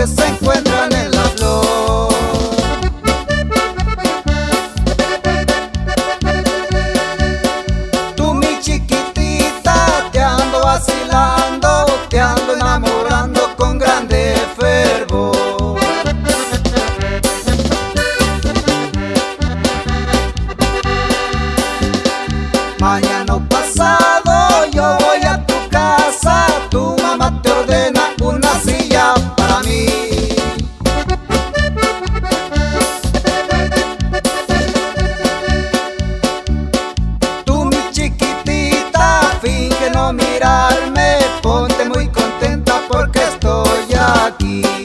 que se encuentran en la flor. Tú, mi chiquitita, te ando vacilando, te ando enamorando con grande fervor. Mañana o pasado yo voy a tu casa, tu mamá te ordena una silla para mí. Tú, mi chiquitita, finge no mirarme, ponte muy contenta porque estoy aquí.